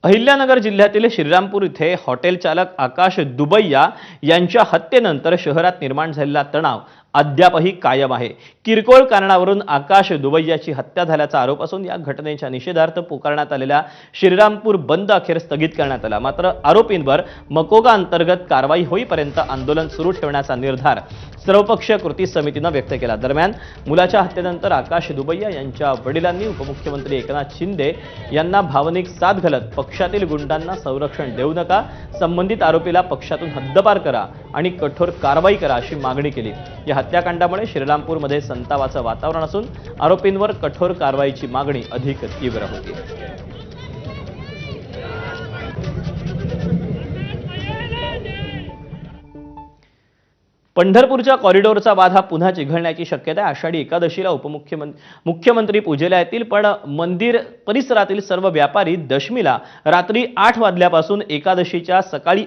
अहिल्यानगर जिल्ह्यातील श्रीरामपूर इथे हॉटेल चालक आकाश दुबैया यांच्या हत्येनंतर शहरात निर्माण झालेला तणाव अद्यापही कायम आहे। किरकोळ कारणावरून आकाश दुबैयाची हत्या झाल्याचा आरोप असून या घटनेच्या निषेधार्थ पुकारण्यात आलेला श्रीरामपूर बंद अखेर स्थगित करण्यात आला। मात्र आरोपींवर मकोगा अंतर्गत कारवाई होईपर्यंत आंदोलन सुरू ठेवण्याचा निर्धार सर्वपक्षीय कृती समितीने व्यक्त केला। दरम्यान मुलाच्या हत्येनंतर आकाश दुबैया यांच्या वडिलांनी उपमुख्यमंत्री एकनाथ शिंदे यांना भावनिक साथ घालत पक्षातील गुंडांना संरक्षण देऊ नका, संबंधित आरोपीला पक्षातून हद्दपार करा आणि कठोर कारवाई करा अशी मागणी केली। या हत्याकांडामुळे श्रीरामपूरमध्ये संतापाचं वातावरण असून आरोपींवर कठोर कारवाईची मागणी अधिक तीव्र होती। पंढरपूरच्या कॉरिडॉरचा वाद हा पुन्हा चिघळण्याची शक्यता आहे। आषाढी एकादशीला मुख्यमंत्री पूजेला येतील, पण मंदिर परिसरातील सर्व व्यापारी दशमीला रात्री 8 वाजल्यापासून एकादशीच्या सकाळी